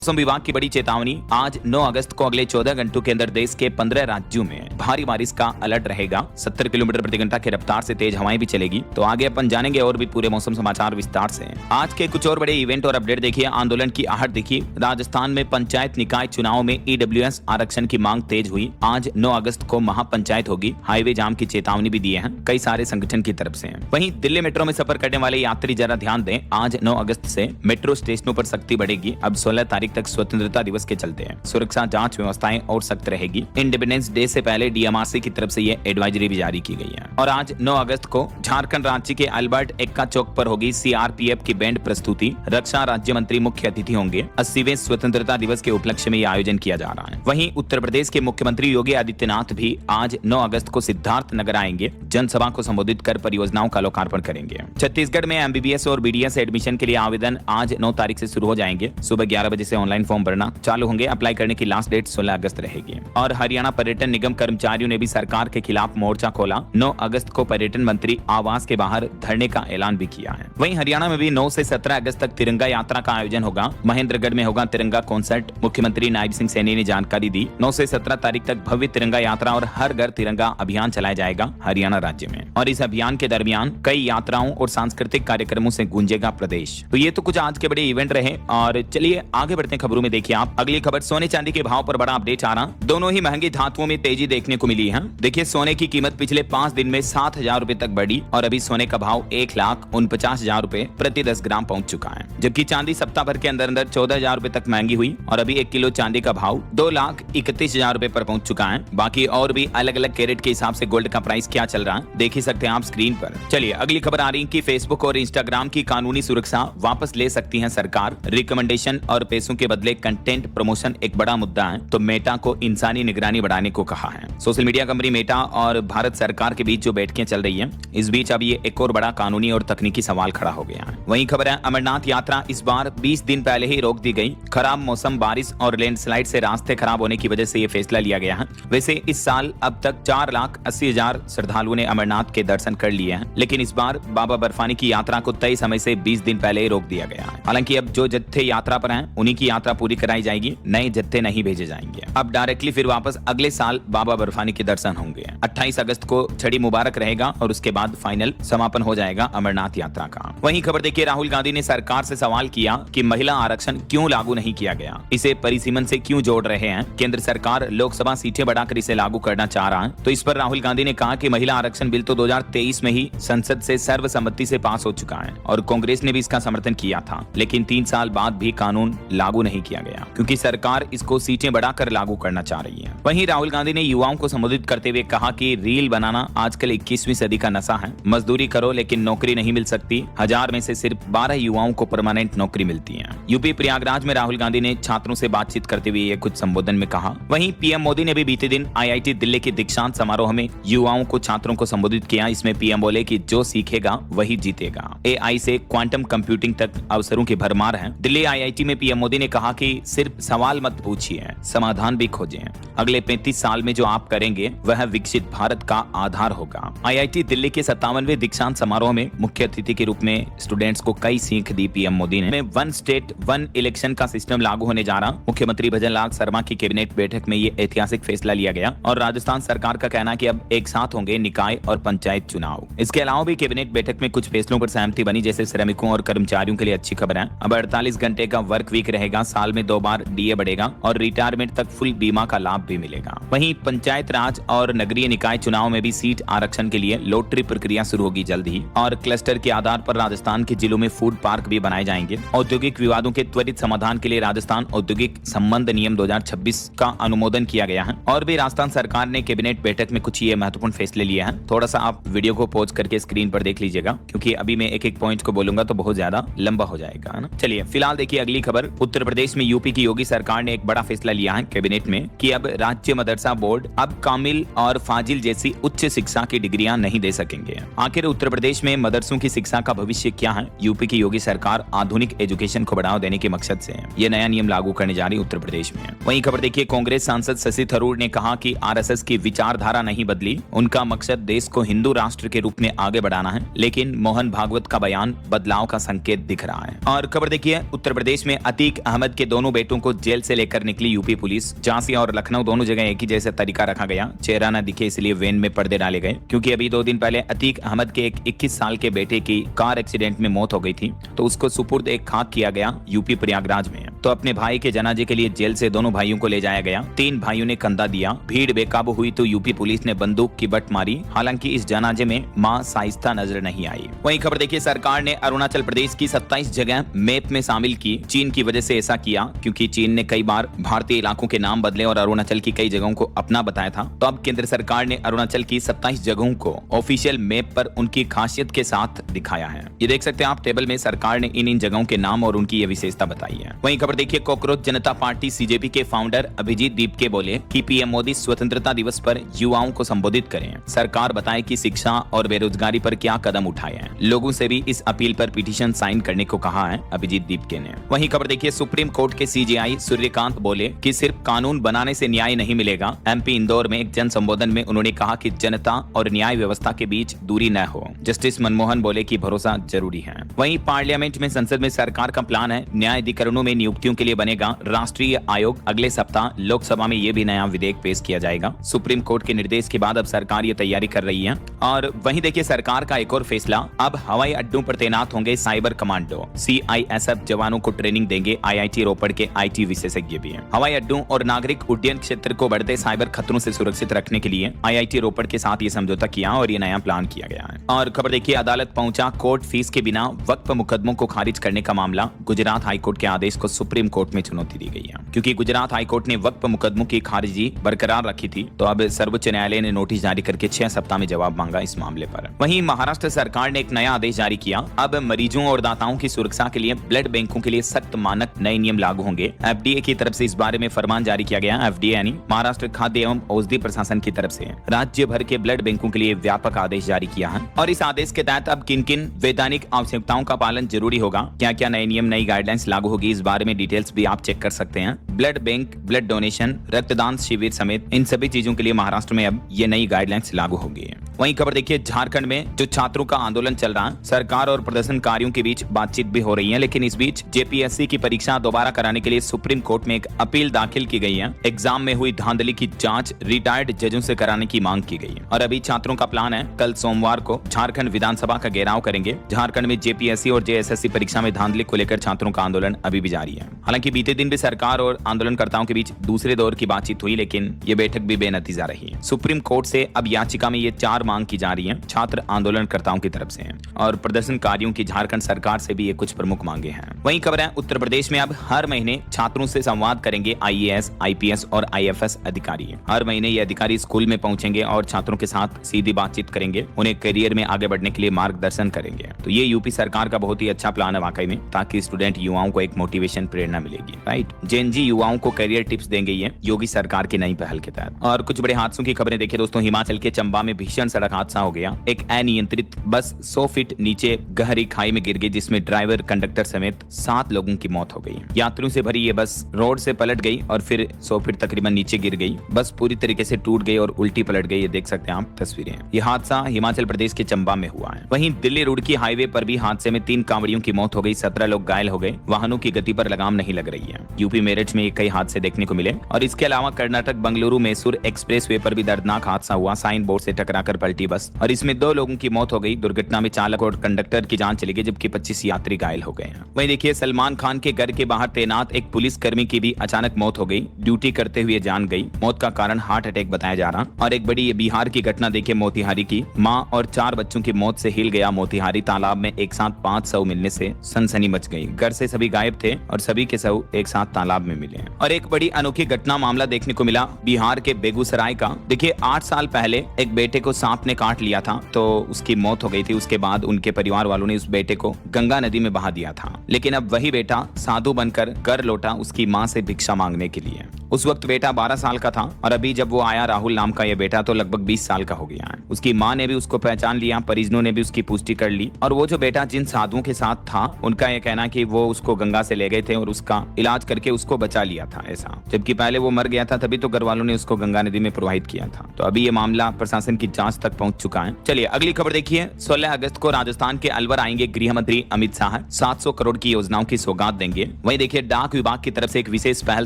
मौसम विभाग की बड़ी चेतावनी। आज 9 अगस्त को अगले 14 घंटों के अंदर देश के 15 राज्यों में भारी बारिश का अलर्ट रहेगा। 70 किलोमीटर प्रति घंटा की रफ्तार से तेज हवाएं भी चलेगी। तो आगे अपन जानेंगे और भी पूरे मौसम समाचार विस्तार से। आज के कुछ और बड़े इवेंट और अपडेट देखिए। आंदोलन की आहट देखिए। राजस्थान में पंचायत निकाय चुनाव में ईडब्ल्यूएस आरक्षण की मांग तेज हुई। आज 9 अगस्त को महापंचायत होगी। हाईवे जाम की चेतावनी भी दी है कई सारे संगठन की तरफ से। वहीं दिल्ली मेट्रो में सफर करने वाले यात्री जरा ध्यान दें। आज 9 अगस्त से मेट्रो स्टेशनों पर सख्ती बढ़ेगी। अब 16 तारीख तक स्वतंत्रता दिवस के चलते हैं सुरक्षा जांच व्यवस्थाएं और सख्त रहेगी। इंडिपेंडेंस डे से पहले डीएमआरसी की तरफ से ये एडवाइजरी भी जारी की गई है। और आज 9 अगस्त को झारखंड राज्य के अल्बर्ट एक्का चौक पर होगी सीआरपीएफ की बैंड प्रस्तुति। रक्षा राज्य मंत्री मुख्य अतिथि होंगे। 80वें स्वतंत्रता दिवस के उपलक्ष्य में यह आयोजन किया जा रहा है। वहीं उत्तर प्रदेश के मुख्यमंत्री योगी आदित्यनाथ भी आज 9 अगस्त को सिद्धार्थ नगर आएंगे। जनसभा को संबोधित कर परियोजनाओं का लोकार्पण करेंगे। छत्तीसगढ़ में एमबीबीएस और बीडीएस एडमिशन के लिए आवेदन आज 9 तारीख से शुरू हो जाएंगे। सुबह 11 बजे से ऑनलाइन फॉर्म भरना चालू होंगे। अप्लाई करने की लास्ट डेट 16 अगस्त रहेगी। और हरियाणा पर्यटन निगम कर्मचारियों ने भी सरकार के खिलाफ मोर्चा खोला। 9 अगस्त को पर्यटन मंत्री आवास के बाहर धरने का ऐलान भी किया है। वहीं हरियाणा में भी 9 से 17 अगस्त तक तिरंगा यात्रा का आयोजन होगा। महेंद्रगढ़ में होगा तिरंगा कॉन्सर्ट। मुख्यमंत्री नायब सिंह सैनी ने जानकारी दी। 9 से 17 तारीख तक भव्य तिरंगा यात्रा और हर घर तिरंगा अभियान चलाया जाएगा हरियाणा राज्य में। और इस अभियान के दरमियान कई यात्राओं और सांस्कृतिक कार्यक्रमों से गूंजेगा प्रदेश। तो ये तो कुछ आज के बड़े इवेंट रहे। और चलिए आगे बढ़ते हैं खबरों में। देखिए आप अगली खबर, सोने चांदी के भाव पर बड़ा अपडेट आ रहा। दोनों ही महंगी धातुओं में तेजी देखने को मिली है। देखिए सोने की कीमत पिछले 5 दिन में 7,000 रुपए तक बढ़ी और अभी सोने का भाव 1,49,000 रुपए प्रति 10 ग्राम पहुंच चुका है। जबकि चांदी सप्ताह भर के अंदर अंदर 14,000 रुपए तक महंगी हुई और अभी 1 किलो चांदी का भाव 2,31,000 रुपए पर पहुंच चुका है। बाकी और भी अलग अलग कैरेट के हिसाब से गोल्ड का प्राइस क्या चल रहा है देख ही सकते हैं आप स्क्रीन पर। चलिए अगली खबर आ रही है कि फेसबुक और इंस्टाग्राम की कानूनी सुरक्षा वापस ले सकती है सरकार। रिकमेंडेशन और पैसों के बदले कंटेंट प्रमोशन एक बड़ा मुद्दा है। तो मेटा को इंसानी निगरानी बढ़ाने को कहा है। सोशल मीडिया कंपनी मेटा और भारत सरकार के बीच जो बैठकें चल रही हैं, इस बीच अब ये एक और बड़ा कानूनी और तकनीकी सवाल खड़ा हो गया है। वहीं खबर है अमरनाथ यात्रा इस बार 20 दिन पहले ही रोक दी गई। खराब मौसम, बारिश और लैंडस्लाइड से रास्ते खराब होने की वजह से ये फैसला लिया गया है। वैसे इस साल अब तक 4,80,000 श्रद्धालुओं ने अमरनाथ के दर्शन कर लिए हैं, लेकिन इस बार बाबा बर्फानी की यात्रा को तय समय से 20 दिन पहले ही रोक दिया गया है। हालांकि अब जो जत्थे यात्रा पर हैं, उन्हीं की यात्रा पूरी कराई जाएगी, नए जत्थे नहीं भेजे जाएंगे। अब डायरेक्टली फिर वापस अगले साल बाबा बर्फानी के दर्शन होंगे। 28 अगस्त को छड़ी मुबारक रहेगा और उसके बाद फाइनल समापन हो जाएगा अमरनाथ यात्रा का। वहीं खबर देखिए, राहुल गांधी ने सरकार से सवाल किया कि महिला आरक्षण क्यों लागू नहीं किया गया, इसे परिसीमन से क्यों जोड़ रहे हैं। केंद्र सरकार लोकसभा सीटें बढ़ाकर इसे लागू करना चाह रहा है। तो इस पर राहुल गांधी ने कहा कि महिला आरक्षण बिल तो 2023 में ही संसद से सर्वसम्मति से पास हो चुका है और कांग्रेस ने भी इसका समर्थन किया था, लेकिन 3 साल बाद भी कानून लागू नहीं किया गया क्योंकि सरकार इसको सीटें बढ़ाकर लागू करना चाह रही है। वहीं राहुल गांधी ने युवाओं को संबोधित करते हुए कहा कि रील बनाना आजकल 21वीं सदी का नशा है। मजदूरी करो लेकिन नौकरी नहीं मिल सकती। 1000 में से सिर्फ 12 युवाओं को परमानेंट नौकरी मिलती है। यूपी प्रयागराज में राहुल गांधी ने छात्रों से बातचीत करते हुए ये कुछ संबोधन में कहा। वहीं पीएम मोदी ने भी बीते दिन आईआईटी दिल्ली के दीक्षांत समारोह में युवाओं को, छात्रों को संबोधित किया। इसमें पीएम बोले कि जो सीखेगा वही जीतेगा। एआई से क्वांटम कंप्यूटिंग तक अवसरों की भरमार है। दिल्ली आईआईटी में पीएम मोदी ने कहा कि सिर्फ सवाल मत पूछिए, समाधान भी खोजें। अगले 35 साल में जो आप करेंगे वह विकसित भारत का आधार होगा। आईआईटी दिल्ली के 57वें दीक्षांत समारोह में मुख्य अतिथि के रूप में स्टूडेंट्स को कई सीख दी पीएम मोदी ने। 1 स्टेट 1 इलेक्शन का सिस्टम लागू होने जा रहा। मुख्यमंत्री भजन लाल शर्मा की कैबिनेट बैठक में ये ऐतिहासिक फैसला लिया गया और राजस्थान सरकार का कहना कि अब एक साथ होंगे निकाय और पंचायत चुनाव। इसके अलावा भी कैबिनेट बैठक में कुछ फैसलों पर सहमति बनी, जैसे श्रमिकों और कर्मचारियों के लिए अच्छी खबर है। अब 48 घंटे का वर्क वीक रहेगा, साल में 2 बार डीए बढ़ेगा और रिटायरमेंट तक फुल बीमा का लाभ भी मिलेगा। वहीं पंचायत राज और नगरीय निकाय चुनाव में भी सीट आरक्षण के लिए लॉटरी प्रक्रिया शुरू होगी जल्द ही। और क्लस्टर के आधार पर राजस्थान के जिलों में फूड पार्क भी बनाए जाएंगे। औद्योगिक विवादों के त्वरित समाधान के लिए राजस्थान औद्योगिक संबंध नियम 2026 का अनुमोदन किया गया है। और भी राजस्थान सरकार ने कैबिनेट बैठक में कुछ ये महत्वपूर्ण फैसले लिए हैं। थोड़ा सा आप वीडियो को पॉज करके स्क्रीन पर देख लीजिएगा, क्योंकि अभी मैं एक एक पॉइंट को बोलूंगा तो बहुत ज्यादा लंबा हो जाएगा, है ना। चलिए फिलहाल देखिए अगली खबर। उत्तर प्रदेश में यूपी की योगी सरकार ने एक बड़ा फैसला लिया है कैबिनेट में कि अब राज्य मदरसा बोर्ड अब कामिल और फाजिल जैसी उच्च शिक्षा की डिग्रियां नहीं दे सकेंगे। आखिर उत्तर प्रदेश में मदरसों की शिक्षा का भविष्य क्या है। यूपी की योगी सरकार आधुनिक एजुकेशन को बढ़ावा देने के मकसद से ये नया नियम लागू करने जा रही है उत्तर प्रदेश में। वहीं खबर देखिए, कांग्रेस सांसद शशि थरूर ने कहा कि आरएसएस की विचारधारा नहीं बदली, उनका मकसद देश को हिंदू राष्ट्र के रूप में आगे बढ़ाना है, लेकिन मोहन भागवत का बयान बदलाव का संकेत दिख रहा है। और खबर देखिए, उत्तर प्रदेश में अतीक अहमद के दोनों बेटों को जेल से लेकर निकली यूपी पुलिस। झांसी और लखनऊ दोनों जगह एक ही जैसा तरीका रखा गया, चेहरा न दिखे इसलिए वैन में पर्दे डाले गए, क्योंकि अभी 2 दिन पहले अतीक अहमद के एक 21 साल के बेटे की कार एक्सीडेंट में मौत हो गई थी, तो उसको सुपुर्द एक खाक किया गया यूपी प्रयागराज में। तो अपने भाई के जनाजे के लिए जेल से दोनों भाइयों को ले जाया गया। 3 भाइयों ने कंधा दिया, भीड़ बेकाबू हुई तो यूपी पुलिस ने बंदूक की बट मारी। हालांकि इस जनाजे में मां साइस्ता नजर नहीं आई। वहीं खबर देखिए, सरकार ने अरुणाचल प्रदेश की 27 जगह मैप में शामिल की। चीन की वजह से ऐसा किया क्योंकि चीन ने कई बार भारतीय इलाकों के नाम बदले और अरुणाचल की कई जगहों को अपना बताया था। तो अब केंद्र सरकार ने अरुणाचल की 27 जगहों को ऑफिशियल मैप पर उनकी खासियत के साथ दिखाया है। ये देख सकते हैं आप टेबल में, सरकार ने इन जगहों के नाम और उनकी ये विशेषता बताई है। वहीं खबर देखिए, कॉकरोच जनता पार्टी सीजेपी के फाउंडर अभिजीत दीपके बोले कि पीएम मोदी स्वतंत्रता दिवस पर युवाओं को संबोधित करें। सरकार बताए कि शिक्षा और बेरोजगारी पर क्या कदम उठाए हैं। लोगों से भी इस अपील पर पिटीशन साइन करने को कहा है अभिजीत दीपके ने। वहीं खबर देखिए, सुप्रीम कोर्ट के सीजेआई सूर्यकांत बोले कि सिर्फ कानून बनाने से न्याय नहीं मिलेगा। एमपी इंदौर में एक जन संबोधन में उन्होंने कहा कि जनता और न्याय व्यवस्था के बीच दूरी न हो। जस्टिस मनमोहन बोले कि भरोसा जरूरी है। वहीं पार्लियामेंट में संसद में सरकार का प्लान है न्यायाधिकरणों में नियुक्तियों के लिए बनेगा राष्ट्रीय आयोग। अगले सप्ताह लोकसभा में ये भी नया विधेयक पेश किया जाएगा। सुप्रीम कोर्ट के निर्देश के बाद अब सरकार ये तैयारी कर रही है। और वहीं देखिए, सरकार का एक और फैसला, अब हवाई अड्डों पर तैनात होंगे साइबर कमांडो। सीआईएसएफ जवानों को ट्रेनिंग देंगे आईआईटी रोपड़ के आईटी विशेषज्ञ भी हैं। हवाई अड्डों और नागरिक उड्डयन क्षेत्र को बढ़ते साइबर खतरों से सुरक्षित रखने के लिए आईआईटी रोपड़ के साथ ये समझौता किया और ये नया प्लान किया गया है। और खबर देखिए, अदालत पहुंचा कोर्ट फीस के बिना वक्फ मुकदमों को खारिज करने का मामला। गुजरात हाईकोर्ट के आदेश को सुप्रीम कोर्ट में चुनौती दी गई है, क्योंकि गुजरात हाईकोर्ट ने वक्फ मुकदमों की खारिजी बरकरार रखी थी। तो अब सर्वोच्च न्यायालय ने नोटिस जारी करके 6 सप्ताह में जवाब मांगा इस मामले पर। वहीं महाराष्ट्र सरकार ने एक नया आदेश जारी किया। अब मरीजों और दाताओं की सुरक्षा के लिए ब्लड बैंकों के लिए सख्त मानक नए नियम लागू होंगे। एफडीए की तरफ से इस बारे में फरमान जारी किया गया। एफडीए यानी महाराष्ट्र खाद्य एवं औषधि प्रशासन की तरफ से राज्य भर के ब्लड बैंकों के लिए व्यापक आदेश जारी किया है। और इस आदेश के तहत अब किन किन वैधानिक आवश्यकताओं का पालन जरूरी होगा, क्या क्या नए नियम नई गाइडलाइंस लागू होगी, इस बारे में डिटेल्स भी आप चेक कर सकते हैं। ब्लड बैंक, ब्लड डोनेशन, रक्तदान शिविर समेत इन सभी चीजों के लिए महाराष्ट्र में अब ये नई गाइडलाइंस लागू होगी। वहीं खबर देखिए, झारखंड में जो छात्रों का आंदोलन चल रहा है, सरकार और प्रदर्शनकारियों के बीच बातचीत भी हो रही है। लेकिन इस बीच जेपीएससी की परीक्षा दोबारा कराने के लिए सुप्रीम कोर्ट में एक अपील दाखिल की गई है। एग्जाम में हुई धांधली की जांच रिटायर्ड जजों से कराने की मांग की गई है। और अभी छात्रों का प्लान है, कल सोमवार को झारखंड विधानसभा का घेराव करेंगे। झारखंड में जेपीएससी और जेएसएससी परीक्षा में धांधली को लेकर छात्रों का आंदोलन अभी भी जारी है। हालांकि बीते दिन भी सरकार और आंदोलनकर्ताओं के बीच दूसरे दौर की बातचीत हुई, लेकिन ये बैठक भी बेनतीजा रही। सुप्रीम कोर्ट से अब याचिका में ये 4 मांग की जा रही है, छात्र आंदोलनकर्ताओं की तरफ से और प्रदर्शनकारियों की झारखंड सरकार से भी ये कुछ प्रमुख मांगे हैं। वहीं खबर है, उत्तर प्रदेश में अब हर महीने छात्रों से संवाद करेंगे आईएएस, आईपीएस और आईएफएस अधिकारी। हर महीने ये अधिकारी स्कूल में पहुंचेंगे और छात्रों के साथ सीधी बातचीत करेंगे, उन्हें करियर में आगे बढ़ने के लिए मार्गदर्शन करेंगे। तो ये यूपी सरकार का बहुत ही अच्छा प्लान है वाकई में, ताकि स्टूडेंट युवाओं को एक मोटिवेशन प्रेरणा मिलेगी। राइट, जेनजी युवाओं को करियर टिप्स देंगे ये योगी सरकार की नई पहल के तहत। और कुछ बड़े हादसों की खबरें देखिए दोस्तों, हिमाचल के चंबा में भीषण सड़क हादसा हो गया। एक अनियंत्रित बस 100 फीट नीचे गहरी खाई में गिर गई, जिसमें ड्राइवर, कंडक्टर समेत 7 लोगों की मौत हो गई। यात्रियों से भरी ये बस रोड से पलट गई और फिर 100 फीट तकरीबन नीचे गिर गई। बस पूरी तरीके से टूट गई और उल्टी पलट गई। ये देख सकते हैं आप तस्वीरें। ये हादसा हिमाचल प्रदेश के चंबा में हुआ है। वहीं दिल्ली रुड़की हाईवे पर भी हादसे में 3 कांवड़ियों की मौत हो गई, 17 लोग घायल हो गए। वाहनों की गति पर लगाम नहीं लग रही है। यूपी मेरठ में कई हादसे देखने को मिले। और इसके अलावा कर्नाटक बंगलुरु मैसूर एक्सप्रेसवे पर भी दर्दनाक हादसा हुआ। साइन बोर्ड से टकराकर पलटी बस और इसमें 2 लोगों की मौत हो गई। दुर्घटना में चालक और कंडक्टर की जान चली गई, जबकि 25 यात्री घायल हो गए हैं। वहीं देखिए, सलमान खान के घर के बाहर तैनात एक पुलिसकर्मी की भी अचानक मौत हो गई। ड्यूटी करते हुए जान गई। मौत का कारण हार्ट अटैक बताया जा रहा। और एक बड़ी बिहार की घटना देखिए, मोतिहारी की। मां और 4 बच्चों की मौत से हिल गया मोतिहारी। तालाब में एक साथ 5 शव मिलने से सनसनी मच गई। घर से सभी गायब थे और सभी के शव एक साथ तालाब में मिले। और एक बड़ी अनोखी घटना मामला देखने को मिला बिहार के बेगूसराय का। देखिए, 8 साल पहले एक बेटे को सांप ने काट लिया था, तो उसकी मौत हो गई थी। उसके बाद उनके परिवार वालों ने उस बेटे को गंगा नदी में बहा दिया था। लेकिन अब वही बेटा साधु बनकर घर लौटा उसकी मां से भिक्षा मांगने के लिए। उस वक्त बेटा 12 साल का था और अभी जब वो आया राहुल नाम का ये बेटा तो लगभग 20 साल का हो गया है। उसकी मां ने भी उसको पहचान लिया, परिजनों ने भी उसकी पुष्टि कर ली। और वो जो बेटा जिन साधुओं के साथ था, उनका ये कहना कि वो उसको गंगा से ले गए थे और उसका इलाज करके उसको बचा लिया था ऐसा। जबकि पहले वो मर गया था, तभी तो घर वालों ने उसको गंगा नदी में प्रवाहित किया था। तो अभी ये मामला प्रशासन की जांच तक पहुंच चुका है। चलिए अगली खबर देखिए। 16 अगस्त को राजस्थान के अलवर आएंगे गृह मंत्री अमित शाह। 700 करोड़ की योजनाओं की सौगात देंगे। वहीं देखिए डाक विभाग की तरफ से एक विशेष पहल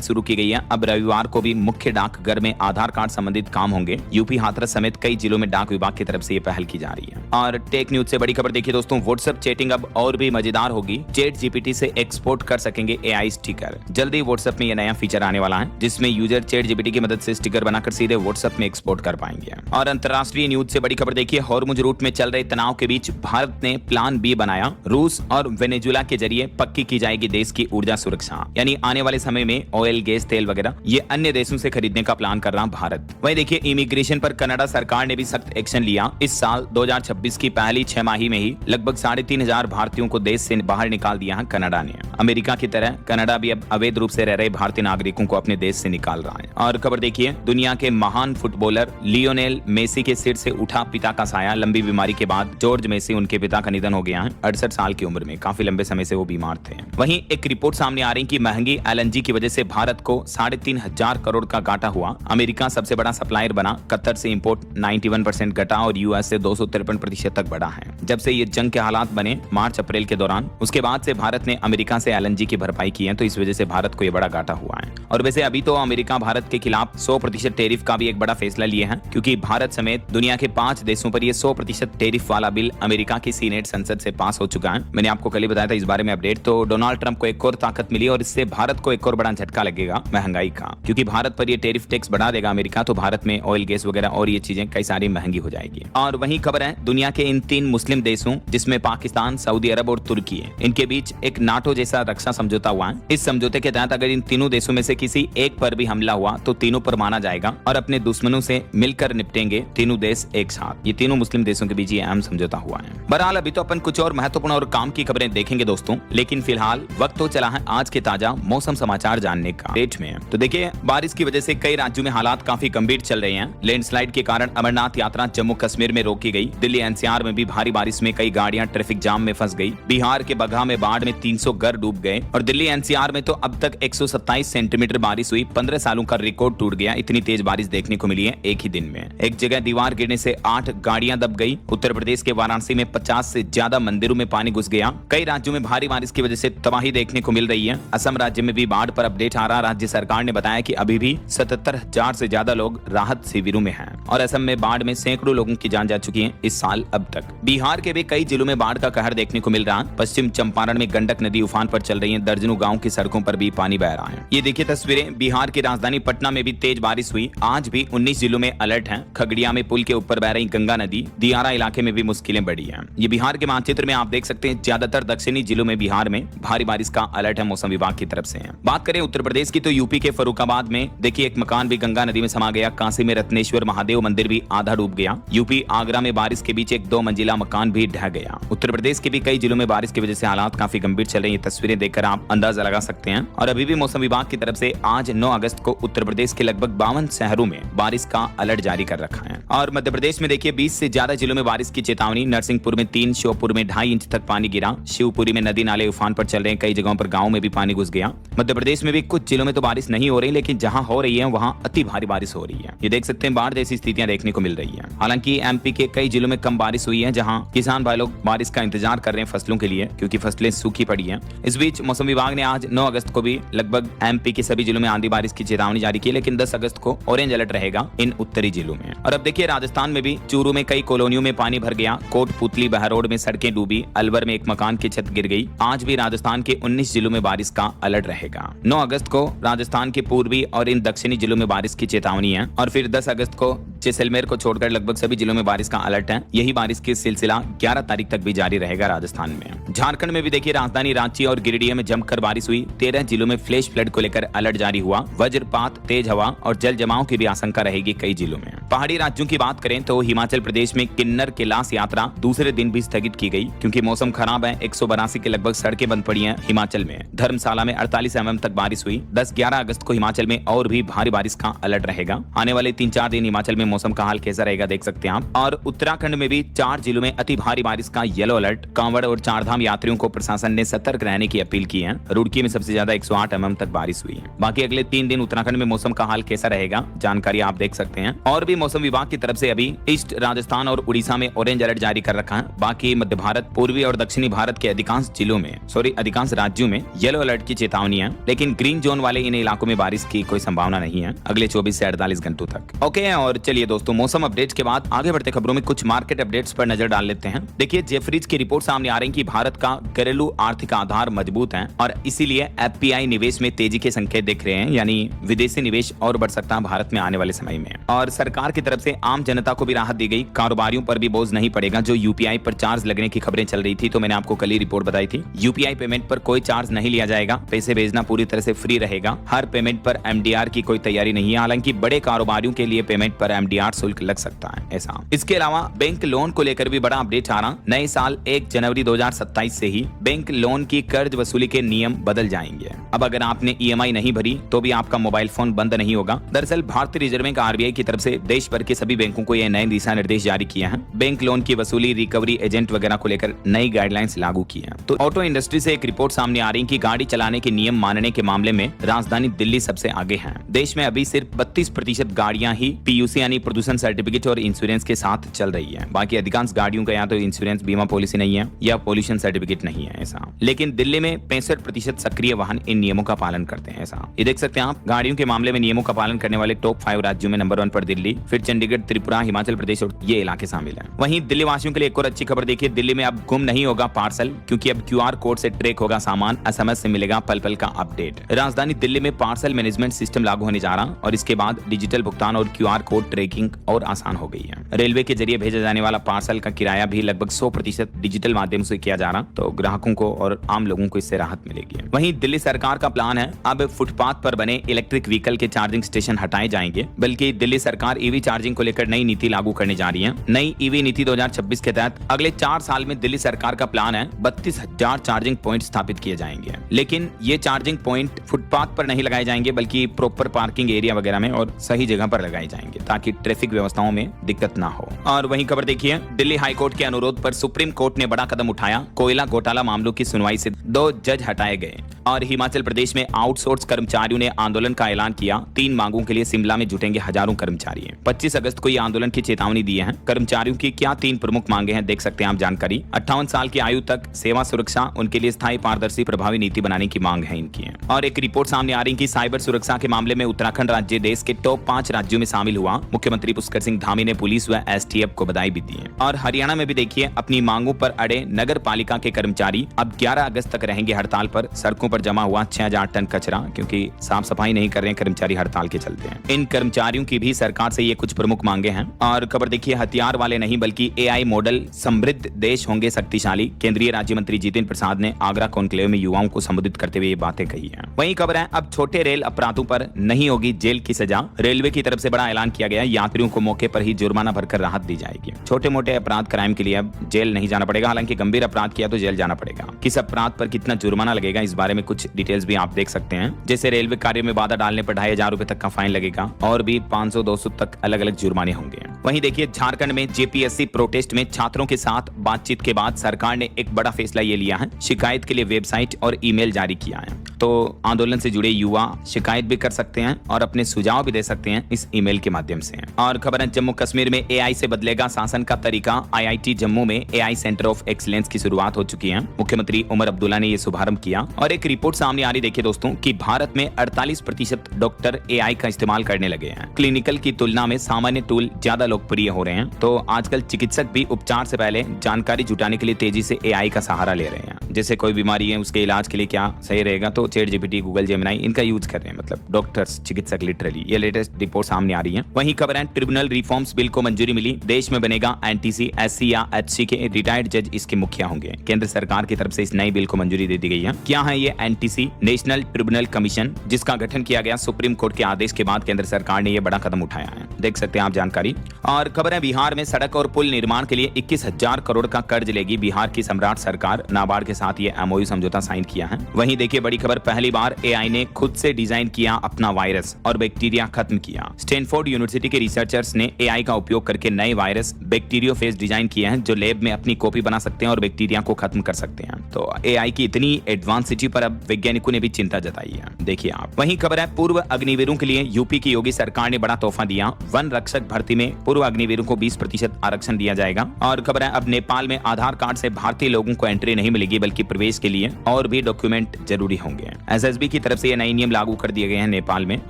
शुरू की गई है। अब रविवार को भी मुख्य डाकघर में आधार कार्ड संबंधित काम होंगे। यूपी, हाथरस समेत कई जिलों में डाक विभाग की तरफ से ये पहल की जा रही है। और टेक न्यूज से बड़ी खबर देखिए दोस्तों, व्हाट्सएप चैटिंग अब और भी मजेदार होगी। चैट जीपीटी से एक्सपोर्ट कर सकेंगे एआई स्टिकर। जल्दी व्हाट्सएप में यह नया फीचर आने वाला है, जिसमें यूजर चैट जीपीटी की मदद से स्टिकर बनाकर सीधे व्हाट्सएप में एक्सपोर्ट कर पाएंगे। और अंतरराष्ट्रीय न्यूज से बड़ी खबर देखिए, हॉर्मुज रूट में चल रहे तनाव के बीच भारत ने प्लान बी बनाया। रूस और वेनेजुला के जरिए पक्की की जाएगी देश की ऊर्जा सुरक्षा, यानी आने वाले समय में ऑयल, गैस, तेल वगैरह ये अन्य देशों से खरीदने का प्लान कर रहा भारत। वहीं देखिए इमिग्रेशन पर कनाडा सरकार ने भी सख्त एक्शन लिया। इस साल 2026 की पहली 6 माही में ही लगभग 3,500 भारतीयों को देश से बाहर निकाल दिया है कनाडा ने। अमेरिका की तरह कनाडा भी अब अवैध रूप से रह रहे भारतीय नागरिकों को अपने देश से निकाल रहा है। और खबर देखिए, दुनिया के महान फुटबॉलर लियोनेल मेसी के सिर से उठा पिता का साया। लंबी बीमारी के बाद जॉर्ज मेसी, उनके पिता का निधन हो गया है 68 साल की उम्र में। काफी लंबे समय से वो बीमार थे। वहीं एक रिपोर्ट सामने आ रही कि महंगी एलएनजी की वजह से भारत को 3,500 करोड़ का घाटा हुआ। अमेरिका सबसे बड़ा सप्लायर बना, कतर से इंपोर्ट 91% घटा और यूएस से 253% तक बढ़ा है। जब से ये जंग के हालात बने मार्च अप्रैल के दौरान, उसके बाद से भारत ने अमेरिका से एलएनजी की भरपाई की है, तो इस वजह से भारत को ये बड़ा घाटा हुआ है। और वैसे अभी तो अमेरिका भारत के खिलाफ 100% टैरिफ का भी एक बड़ा फैसला लिया है, क्योंकि भारत समेत दुनिया के 5 देशों पर ये 100% टैरिफ वाला बिल अमेरिका की सीनेट संसद से पास हो चुका है। मैंने आपको कल ही बताया था इस बारे में अपडेट। तो डोनाल्ड ट्रंप को एक और ताकत मिली और इससे भारत को एक और बड़ा झटका लगेगा महंगाई का, क्योंकि भारत पर ये टैरिफ टैक्स बढ़ा देगा अमेरिका, तो भारत में ऑयल, गैस वगैरह और ये चीजें कई सारी महंगी हो जाएगी। और वहीं खबर है दुनिया के इन 3 मुस्लिम देशों, जिसमें पाकिस्तान, सऊदी अरब और तुर्की है, इनके बीच एक नाटो जैसा रक्षा समझौता हुआ है। इस समझौते के तहत अगर इन तीनों देशों में से किसी एक पर भी हमला हुआ तो तीनों पर माना जाएगा और अपने दुश्मनों से मिलकर निपटेंगे तीनों देश एक साथ। ये तीनों मुस्लिम देशों के बीच ये अहम समझौता हुआ है। बहरहाल अभी तो अपन कुछ और महत्वपूर्ण और काम की खबरें देखेंगे दोस्तों, लेकिन फिलहाल वक्त तो चला है आज के ताजा मौसम समाचार जानने का। डेट में तो देखिए, बारिश की वजह से कई राज्यों में हालात काफी गंभीर चल रहे हैं। लैंडस्लाइड के कारण अमरनाथ यात्रा जम्मू कश्मीर में रोकी गई। दिल्ली एनसीआर में भी भारी बारिश में कई गाड़ियां ट्रैफिक जाम में फंस गई। बिहार के बगहा में बाढ़ में 300 घर डूब गए। और दिल्ली एनसीआर में तो अब तक 127 सेंटीमीटर बारिश हुई। 15 सालों का रिकॉर्ड टूट गया। इतनी तेज बारिश देखने को मिली है एक ही दिन में। एक जगह दीवार गिरने से 8 गाड़ियां दब गई। उत्तर प्रदेश के वाराणसी में 50 से ज्यादा मंदिरों में पानी घुस गया। कई राज्यों में भारी बारिश की वजह से तबाही देखने को मिल रही है। असम राज्य में भी बाढ़ पर अपडेट आ रहा। राज्य सरकार ने बताया कि अभी भी 77,000 से ज्यादा लोग राहत शिविरों में हैं। और असम में बाढ़ में सैकड़ों लोगों की जान जा चुकी है इस साल अब तक। बिहार के भी कई जिलों में बाढ़ का कहर देखने को मिल रहा है। पश्चिम चंपारण में गंडक नदी उफान पर चल रही है। दर्जनों गाँव की सड़कों पर भी पानी बह रहा है। ये देखिए तस्वीरें, बिहार की राजधानी पटना में भी तेज बारिश हुई। आज भी 19 जिलों में अलर्ट है। खगड़िया में पुल के ऊपर बह रही गंगा नदी। दियारा इलाके में भी मुश्किलें बढ़ी है। ये बिहार के मानचित्र में आप देख सकते हैं, ज्यादातर दक्षिणी जिलों में बिहार में भारी बारिश का अलर्ट है मौसम विभाग की तरफ से। बात करें उत्तर प्रदेश की तो यूपी के फर्रुखाबाद में देखिए एक मकान भी गंगा नदी में समा गया। काशी में रत्नेश्वर महादेव मंदिर भी आधा डूब गया। यूपी आगरा में बारिश के बीच एक 2 मंजिला मकान भी ढह गया। उत्तर प्रदेश के भी कई जिलों में बारिश की वजह से हालात काफी गंभीर चल रहे हैं। ये तस्वीरें देखकर आप अंदाजा लगा सकते हैं। और अभी भी मौसम विभाग की तरफ से आज 9 अगस्त को उत्तर प्रदेश के लगभग 52 शहरों में बारिश का अलर्ट जारी कर रखा है। और मध्य प्रदेश में देखिए 20 से ज्यादा जिलों में बारिश की चेतावनी। नरसिंहपुर में 3, श्योपुर में 2.5 इंच तक पानी गिरा। शिवपुरी में नदी नाले उफान पर चल रहे हैं। कई जगहों पर गाँव में भी पानी घुस गया। मध्य प्रदेश में भी कुछ जिलों में तो बारिश नहीं हो रही, लेकिन जहां हो रही है वहां अति भारी बारिश हो रही है। ये देख सकते हैं बाढ़ जैसी स्थितियां देखने को मिल रही है। हालांकि एमपी के कई जिलों में कम बारिश हुई है, जहां किसान भाई लोग बारिश का इंतजार कर रहे हैं फसलों के लिए, क्योंकि फसलें सूखी पड़ी हैं। इस बीच मौसम विभाग ने आज 9 अगस्त को भी लगभग एमपी के सभी जिलों में आंधी बारिश की चेतावनी जारी की, लेकिन 10 अगस्त को ऑरेंज अलर्ट रहेगा इन उत्तरी जिलों में। और अब देखिए राजस्थान में भी चूरू में कई कॉलोनियों में पानी भर गया। कोटपुतली बहरोड में सड़कें डूबी। अलवर में एक मकान की छत गिर गई। आज भी राजस्थान के 19 जिलों में बारिश का अलर्ट रहेगा। 9 अगस्त को राजस्थान के पूर्वी और इन दक्षिणी जिलों में बारिश की चेतावनी है। और फिर 10 अगस्त को जैसलमेर को छोड़कर लगभग सभी जिलों में बारिश का अलर्ट है। यही बारिश की सिलसिला 11 तारीख तक भी जारी रहेगा राजस्थान में। झारखंड में भी देखिए राजधानी रांची और गिरिडीह में जमकर बारिश हुई। 13 जिलों में फ्लैश फ्लड को लेकर अलर्ट जारी हुआ। वज्रपात, तेज हवा और जल जमाव की भी आशंका रहेगी कई जिलों में। पहाड़ी राज्यों की बात करें तो हिमाचल प्रदेश में किन्नर कैलाश यात्रा दूसरे दिन भी स्थगित की गई, क्योंकि मौसम खराब है। 182 के लगभग सड़कें बंद पड़ी हैं हिमाचल में। धर्मशाला में 48 mm तक बारिश हुई। 10-11 अगस्त को हिमाचल में और भी भारी बारिश का अलर्ट रहेगा। आने वाले 3-4 दिन हिमाचल में मौसम का हाल कैसा रहेगा देख सकते हैं आप। और उत्तराखंड में भी 4 जिलों में अति भारी बारिश का येलो अलर्ट। कांवड़ और चारधाम यात्रियों को प्रशासन ने सतर्क रहने की अपील की है। रुड़की में सबसे ज्यादा 108 mm तक बारिश हुई है। बाकी अगले 3 दिन उत्तराखंड में मौसम का हाल कैसा रहेगा जानकारी आप देख सकते हैं। और भी भारतीय मौसम विभाग की तरफ से अभी ईस्ट राजस्थान और उड़ीसा में ऑरेंज अलर्ट जारी कर रखा है। बाकी मध्य भारत, पूर्वी और दक्षिणी भारत के अधिकांश राज्यों में येलो अलर्ट की चेतावनी है, लेकिन ग्रीन जोन वाले इन इलाकों में बारिश की कोई संभावना नहीं है अगले 24 से 48 घंटों तक। ओके, और चलिए दोस्तों, मौसम अपडेट्स के बाद आगे बढ़ते खबरों में कुछ मार्केट अपडेट्स पर नजर डाल लेते हैं। देखिए, जेफरीज की रिपोर्ट सामने आ रही है कि भारत का घरेलू आर्थिक आधार मजबूत है और इसीलिए एफपीआई निवेश में तेजी के संकेत दिख रहे हैं, यानी विदेशी निवेश और बढ़ सकता है भारत में आने वाले समय में। और सरकार की तरफ से आम जनता को भी राहत दी गई, कारोबारियों पर भी बोझ नहीं पड़ेगा। जो यूपीआई पर चार्ज लगने की खबरें चल रही थी, तो मैंने आपको कल ही रिपोर्ट बताई थी, यूपीआई पेमेंट पर कोई चार्ज नहीं लिया जाएगा, पैसे भेजना पूरी तरह से फ्री रहेगा। हर पेमेंट पर एमडीआर की कोई तैयारी नहीं है, हालांकि बड़े कारोबारियों के लिए पेमेंट पर एमडीआर शुल्क लग सकता है ऐसा। इसके अलावा बैंक लोन को लेकर भी बड़ा अपडेट आ रहा। नए साल 1 जनवरी 2027 से ही बैंक लोन की कर्ज वसूली के नियम बदल जाएंगे। अब अगर आपने ईएमआई नहीं भरी तो भी आपका मोबाइल फोन बंद नहीं होगा। दरअसल भारतीय रिजर्व बैंक आरबीआई की तरफ से देश भर के सभी बैंकों को ये नए दिशा निर्देश जारी किए हैं। बैंक लोन की वसूली, रिकवरी, एजेंट वगैरह को लेकर नई गाइडलाइंस लागू की है। तो ऑटो इंडस्ट्री से एक रिपोर्ट सामने आ रही है कि गाड़ी चलाने के नियम मानने के मामले में राजधानी दिल्ली सबसे आगे है। देश में अभी सिर्फ 32% गाड़ियां ही पीयूसी यानी प्रदूषण सर्टिफिकेट और इंश्योरेंस के साथ चल रही है। बाकी अधिकांश गाड़ियों का या तो इंश्योरेंस बीमा पॉलिसी नहीं है या पोल्यूशन सर्टिफिकेट नहीं है ऐसा। लेकिन दिल्ली में 65% सक्रिय वाहन इन नियमों का पालन करते हैं ऐसा। ये देख सकते हैं आप, गाड़ियों के मामले में नियमों का पालन करने वाले टॉप 5 राज्यों में नंबर 1 पर दिल्ली, फिर चंडीगढ़, त्रिपुरा, हिमाचल प्रदेश और ये इलाके शामिल है। वहीं दिल्ली वासियों के लिए एक और अच्छी खबर देखिए, दिल्ली में अब गुम नहीं होगा पार्सल, क्योंकि अब क्यूआर कोड से ट्रैक होगा सामान, एसएमएस से मिलेगा पल पल का अपडेट। राजधानी दिल्ली में पार्सल मैनेजमेंट सिस्टम लागू होने जा रहा और इसके बाद डिजिटल भुगतान और क्यूआर कोड ट्रैकिंग और आसान हो गई है। रेलवे के जरिए भेजा जाने वाला पार्सल का किराया भी लगभग 100% डिजिटल माध्यम से किया जा रहा, तो ग्राहकों को और आम लोगों को इससे राहत मिलेगी। वहीं दिल्ली सरकार का प्लान है अब फुटपाथ पर बने इलेक्ट्रिक व्हीकल के चार्जिंग स्टेशन हटाए जाएंगे, बल्कि दिल्ली सरकार ईवी चार्जिंग को लेकर नई नीति लागू करने जा रही है। नई ईवी नीति 2026 के तहत अगले 4 साल में दिल्ली सरकार का प्लान है 32,000 चार्जिंग पॉइंट स्थापित किए जाएंगे। लेकिन ये चार्जिंग पॉइंट फुटपाथ पर नहीं लगाए जाएंगे, बल्कि प्रॉपर पार्किंग एरिया वगैरह में और सही जगह पर लगाए जाएंगे, ताकि ट्रैफिक व्यवस्थाओं में दिक्कत ना हो। और वहीं खबर देखिए, दिल्ली हाईकोर्ट के अनुरोध पर सुप्रीम कोर्ट ने बड़ा कदम उठाया। कोयला घोटाला मामलों की सुनवाई से 2 जज हटाए गए। और हिमाचल प्रदेश में आउटसोर्स कर्मचारियों ने आंदोलन का ऐलान किया। 3 मांगों के लिए शिमला में जुटेंगे हजारों कर्मचारी। 25 अगस्त को ये आंदोलन की चेतावनी दी है। कर्मचारियों की क्या 3 प्रमुख मांगे हैं, देख सकते हैं आप जानकारी। 58 साल की आयु तक सेवा सुरक्षा, उनके लिए स्थायी, पारदर्शी, प्रभावी नीति बनाने की मांग है इनकी। और एक रिपोर्ट सामने आ रही है कि साइबर सुरक्षा के मामले में उत्तराखंड राज्य देश के टॉप 5 राज्यों में शामिल हुआ। मुख्यमंत्री पुष्कर सिंह धामी ने पुलिस व एसटीएफ को बधाई भी दी है। और हरियाणा में भी देखिए, अपनी मांगों पर अड़े नगर पालिका के कर्मचारी अब 11 अगस्त तक रहेंगे हड़ताल पर। सड़कों पर जमा हुआ 6000 टन कचरा, क्योंकि साफ सफाई नहीं कर रहे हैं कर्मचारी हड़ताल के चलते हैं। इन कर्मचारियों की भी सरकार से ये कुछ प्रमुख मांगे हैं। और खबर देखिए, हथियार वाले नहीं बल्कि एआई मॉडल समृद्ध देश होंगे शक्तिशाली। केंद्रीय राज्य मंत्री जितेंद्र प्रसाद ने आगरा कॉन्क्लेव में युवाओं को संबोधित करते हुए ये बातें कही हैं। वहीं खबर है, अब छोटे रेल अपराधों पर नहीं होगी जेल की सजा। रेलवे की तरफ से बड़ा ऐलान किया गया, यात्रियों को मौके पर ही जुर्माना भरकर राहत दी जाएगी। छोटे मोटे अपराध क्राइम के लिए अब जेल नहीं जाना पड़ेगा, हालांकि गंभीर अपराध किया तो जेल जाना पड़ेगा। किस अपराध पर कितना जुर्माना लगेगा, इस बारे में कुछ डिटेल्स भी आप देख सकते हैं। जैसे रेलवे कार्य में बाधा डालने पर 2500 रुपए तक का फाइन लगेगा और भी 500-200 तक अलग अलग जुर्माने होंगे। वहीं देखिए, झारखंड में जेपीएससी प्रोटेस्ट में छात्रों के साथ बातचीत के बाद सरकार ने एक बड़ा फैसला ये लिया है। शिकायत के लिए वेबसाइट और ईमेल जारी किया है, तो आंदोलन से जुड़े युवा शिकायत भी कर सकते हैं और अपने सुझाव भी दे सकते हैं इस ईमेल के माध्यम से। और खबर है, जम्मू कश्मीर में एआई से बदलेगा शासन का तरीका। आईआईटी जम्मू में एआई सेंटर ऑफ एक्सीलेंस की शुरुआत हो चुकी है। मुख्यमंत्री उमर अब्दुल्ला ने यह शुभारंभ किया। और एक रिपोर्ट सामने आ रही, देखिए दोस्तों, कि भारत में 48% डॉक्टर एआई का इस्तेमाल करने लगे हैं। क्लिनिकल की तुलना में सामान्य टूल ज्यादा लोकप्रिय हो रहे हैं, तो आजकल चिकित्सक भी उपचार से पहले जानकारी जुटाने के लिए तेजी से एआई का सहारा ले रहे हैं। जैसे कोई बीमारी है, उसके इलाज के लिए क्या सही रहेगा, तो चैट जीपीटी, गूगल जेमिनी इनका यूज कर रहे हैं, मतलब डॉक्टर्स, चिकित्सक लिटरली। ये लेटेस्ट रिपोर्ट सामने आ रही है। वहीं खबर है, ट्रिब्यूनल रिफॉर्म्स बिल को मंजूरी मिली। देश में बनेगा एनटीसी, एससी या एचसी के रिटायर्ड जज इसके मुखिया होंगे। केंद्र सरकार की तरफ से इस नई बिल को मंजूरी दे दी गई है। क्या है ये एनटीसी? नेशनल ट्रिब्यूनल कमीशन, जिसका गठन किया गया सुप्रीम कोर्ट के आदेश के बाद केंद्र सरकार ने यह बड़ा कदम उठाया है। देख सकते हैं आप जानकारी। और खबर है बिहार में सड़क और पुल निर्माण के लिए 21,000 करोड़ का कर्ज लेगी बिहार की सम्राट सरकार। नाबार्ड के साथ ये एमओयू समझौता साइन किया है। वहीं देखिए बड़ी खबर, पहली बार एआई ने खुद से डिजाइन किया अपना वायरस और बैक्टीरिया खत्म किया। स्टैनफोर्ड यूनिवर्सिटी के रिसर्चर्स ने एआई का उपयोग करके नए वायरस बैक्टीरियोफेज डिजाइन किए हैं जो लैब में अपनी कॉपी बना सकते हैं और बैक्टीरिया को खत्म कर सकते हैं। तो एआई की इतनी एडवांसिटी पर अब वैज्ञानिकों ने भी चिंता जताई है। देखिए आप। वहीं खबर है पूर्व अग्निवीरों के लिए यूपी की योगी सरकार ने बड़ा तोहफा दिया। वन रक्षक भर्ती में पूर्व अग्निवीरों को 20% आरक्षण दिया जाएगा। और खबर है अब नेपाल में आधार कार्ड से भारतीय लोगों को एंट्री नहीं मिलेगी बल्कि प्रवेश के लिए और भी डॉक्यूमेंट जरूरी होंगे। एसएसबी की तरफ से ये नए नियम लागू कर दिए गए हैं। नेपाल में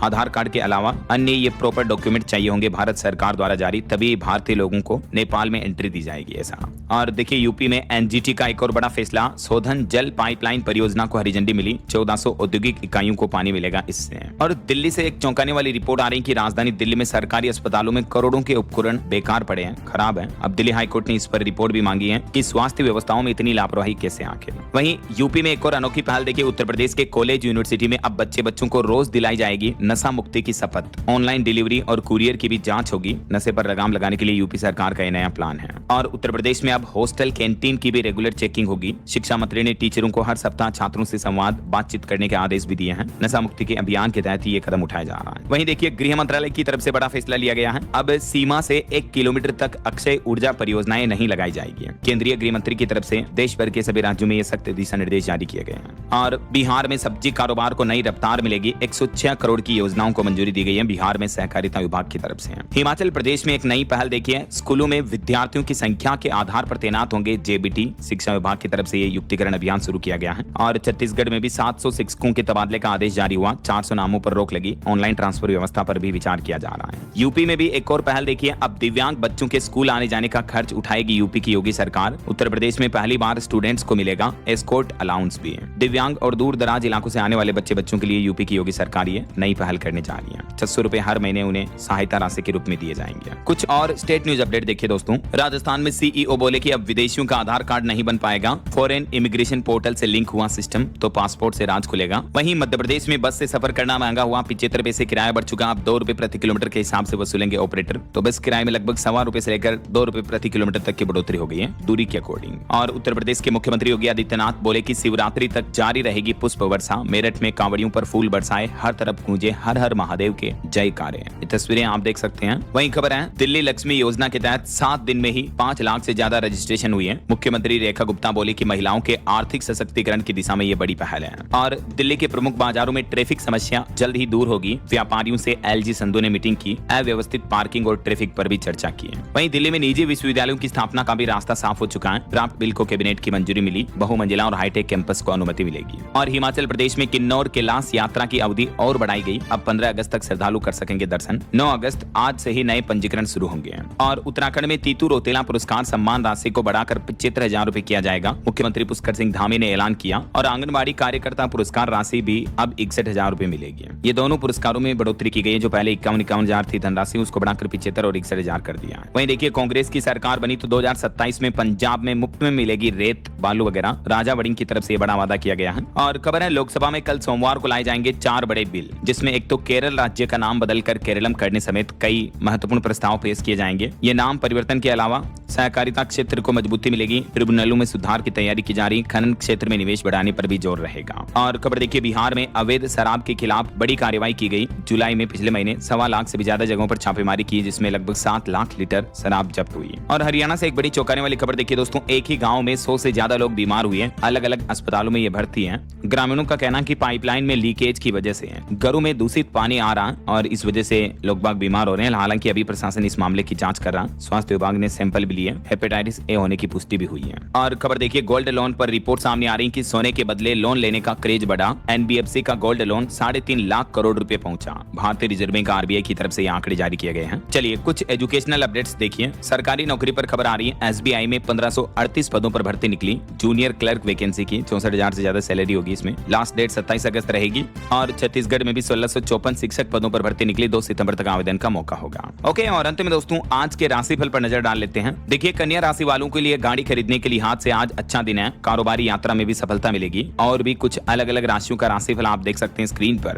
आधार कार्ड के अलावा अन्य ये प्रॉपर डॉक्यूमेंट चाहिए होंगे भारत सरकार द्वारा जारी, तभी भारतीय लोगों को नेपाल में एंट्री दी जाएगी ऐसा। और देखिए यूपी में एनजीटी का एक और बड़ा फैसला, शोधन जल पाइपलाइन परियोजना को हरी झंडी मिली। 1400 औद्योगिक इकाइयों को पानी मिलेगा इससे। और दिल्ली से एक चौंकाने वाली रिपोर्ट आ रही है कि राजधानी दिल्ली में सरकारी अस्पतालों में करोड़ों के उपकरण बेकार पड़े हैं, खराब है। अब दिल्ली हाईकोर्ट ने इस पर रिपोर्ट भी मांगी है कि स्वास्थ्य व्यवस्थाओं में इतनी लापरवाही कैसे आखिर। वहीं यूपी में एक और अनोखी पहल देखिए, उत्तर प्रदेश के कॉलेज यूनिवर्सिटी में अब बच्चों को रोज दिलाई जाएगी नशा मुक्ति की शपथ। ऑनलाइन डिलीवरी और कुरियर की भी जांच होगी। नशे पर लगाम लगाने के लिए यूपी सरकार का यह नया प्लान है। और उत्तर प्रदेश में अब हॉस्टल कैंटीन की भी रेगुलर चेकिंग होगी। शिक्षा मंत्री ने टीचरों को हर सप्ताह छात्रों से संवाद बातचीत करने के आदेश भी दिए हैं। नशा मुक्ति के अभियान के तहत ये कदम उठाया जा रहा है। वहीं देखिए गृह मंत्रालय की तरफ से बड़ा फैसला लिया गया है। अब सीमा से 1 किलोमीटर तक अक्षय ऊर्जा परियोजनाएं नहीं लगाई जाएगी। केंद्रीय गृह मंत्री की तरफ से देश भर के सभी राज्यों में ये सख्त दिशा निर्देश जारी किए गए हैं। और बिहार में सब्जी कारोबार को नई रफ्तार मिलेगी। 106 करोड़ की योजनाओं को मंजूरी दी गई है बिहार में सहकारिता विभाग की तरफ से। हिमाचल प्रदेश में एक नई पहल देखिए, स्कूलों में विद्यार्थियों की संख्या के आधार पर तैनात होंगे जेबीटी। शिक्षा विभाग की तरफ से ये युक्तिकरण अभियान शुरू किया गया है। और छत्तीसगढ़ में भी 700 शिक्षकों के तबादले का आदेश जारी हुआ। 400 नामों पर रोक लगी। ऑनलाइन ट्रांसफर व्यवस्था पर भी विचार किया जा रहा है। यूपी में भी एक और पहल देखिए, अब दिव्यांग बच्चों के स्कूल आने जाने का खर्च उठाएगी यूपी की योगी सरकार। उत्तर प्रदेश में पहली बार स्टूडेंट्स को मिलेगा एस्कॉर्ट अलाउंस भी। दिव्यांग और दूर दराज इलाकों से आने वाले बच्चों के लिए यूपी की योगी सरकार ये नई पहल करने जा रही है। 600 रुपए हर महीने उन्हें सहायता राशि के रूप में दिए जाएंगे। कुछ और स्टेट न्यूज अपडेट देखिए दोस्तों। राजस्थान में सीईओ बोले कि अब विदेशियों का आधार कार्ड नहीं बन पाएगा। फॉरेन इमिग्रेशन पोर्टल से लिंक हुआ सिस्टम तो पासपोर्ट से राज खुलेगा। वहीं मध्य प्रदेश में बस से सफर करना महंगा हुआ। 75 पैसे किराया बढ़ चुका। अब 2 रुपए प्रति किलोमीटर के हिसाब से वसूलेंगे ऑपरेटर। तो बस किराए में लगभग 1.25 रुपए से लेकर 2 रुपए प्रति किलोमीटर तक की बढ़ोतरी हो गई है दूरी के अकॉर्डिंग। और उत्तर प्रदेश के मुख्यमंत्री योगी आदित्यनाथ बोले कि शिवरात्रि तक जारी रहेगी पुष्प वर्षा। मेरठ में कांवड़ियों पर फूल बरसाए, हर तरफ गूंजे हर हर महादेव के जयकारे। ये तस्वीरें आप देख सकते हैं। वहीं खबर है दिल्ली लक्ष्मी योजना के तहत 7 दिन में ही 5 लाख से ज्यादा रजिस्ट्रेशन हुई है। मुख्यमंत्री रेखा गुप्ता बोली कि महिलाओं के आर्थिक सशक्तिकरण की दिशा में ये बड़ी पहल है। और दिल्ली के प्रमुख बाजारों में ट्रैफिक समस्या जल्द ही दूर होगी। व्यापारियों से एलजी संधू ने मीटिंग की। अव्यवस्थित पार्किंग और ट्रैफिक पर भी चर्चा की है। वहीं दिल्ली में निजी विश्वविद्यालयों की स्थापना का भी रास्ता साफ हो चुका है। ड्राफ्ट बिल को कैबिनेट की मंजूरी मिली। बहुमंजिला और हाईटेक कैंपस को अनुमति मिलेगी। और हिमाचल प्रदेश में किन्नौर कैलाश यात्रा की अवधि और बढ़ाई गई। अब 15 अगस्त तक श्रद्धालु कर सकेंगे दर्शन। 9 अगस्त आज से ही नए पंजीकरण शुरू होंगे। और उत्तराखंड में तीतू रोतेला पुरस्कार सम्मान राशि को बढ़ाकर 75,000 रुपए किया जाएगा। मुख्यमंत्री पुष्कर सिंह धामी ने ऐलान किया। और आंगनबाड़ी कार्यकर्ता पुरस्कार राशि भी अब 61,000 रुपए मिलेगी। ये दोनों पुरस्कारों में बढ़ोतरी की गई है। जो पहले 51,000 थी धनराशि, उसको बढ़ाकर 75 और 61,000 कर दिया है। वहीं देखिए कांग्रेस की सरकार बनी तो 2027 में पंजाब में मुफ्त में मिलेगी रेत बालू वगैरह। राजा वड़िंग की तरफ से बड़ा वादा किया गया है। और खबर है लोकसभा में कल सोमवार को लाए जाएंगे 4 बड़े बिल, जिसमें एक तो केरल राज्य का नाम बदलकर केरलम करने समेत कई महत्वपूर्ण प्रस्ताव पेश किए जाएंगे। ये नाम परिवर्तन के अलावा सहकारिता क्षेत्र को मजबूती मिलेगी। ट्रिब्यूनलों में सुधार की तैयारी की जा रही। खनन क्षेत्र में निवेश बढ़ाने पर भी जोर रहेगा। और खबर देखिए बिहार में अवैध शराब के खिलाफ बड़ी कार्रवाई की गई। जुलाई में पिछले महीने 1.25 लाख से भी ज्यादा जगहों पर छापेमारी की, जिसमें लगभग 7 लाख लीटर शराब जब्त हुई। और हरियाणा से एक बड़ी चौंकाने वाली खबर देखिए दोस्तों। एक ही गांव में 100 से ज्यादा लोग बीमार हुए। अलग अलग अस्पतालों में ये भर्ती हैं। ग्रामीणों का कहना कि पाइपलाइन में लीकेज की वजह से घरों में दूषित पानी आ रहा और इस वजह से लोग बाग बीमार हो रहे हैं। हालांकि अभी प्रशासन इस मामले की जांच कर रहा। स्वास्थ्य विभाग ने सैंपल भी लिए। हेपेटाइटिस ए होने की पुष्टि भी हुई है। और खबर देखिए गोल्ड लोन पर रिपोर्ट सामने आ रही कि सोने के बदले लोन लेने का क्रेज बढ़ा। एनबीएफसी का गोल्ड लोन 3.5 लाख करोड़ रुपए पहुंचा। भारतीय रिजर्व बैंक आरबीआई की तरफ से ये आंकड़े जारी किए गए हैं। चलिए कुछ एजुकेशनल अपडेट्स देखिए। सरकारी नौकरी पर खबर आ रही है। एसबीआई में 1538 पदों पर भर्ती निकली। जूनियर क्लर्क वैकेंसी की 64,000 से ज्यादा सैलरी होगी इसमें। लास्ट डेट 27 अगस्त रहेगी। और छत्तीसगढ़ में भी 1654 शिक्षक पदों पर भर्ती निकली। 2 सितंबर तक आवेदन का मौका होगा। ओके, और अंत में दोस्तों आज के राशिफल पर नजर डाल लेते हैं। देखिए कन्या राशि वालों के लिए गाड़ी खरीदने के लिहाज से आज अच्छा दिन है। कारोबारी यात्रा में भी सफलता मिलेगी। और भी कुछ अलग अलग राशियों का राशिफल आप देख सकते हैं स्क्रीन पर।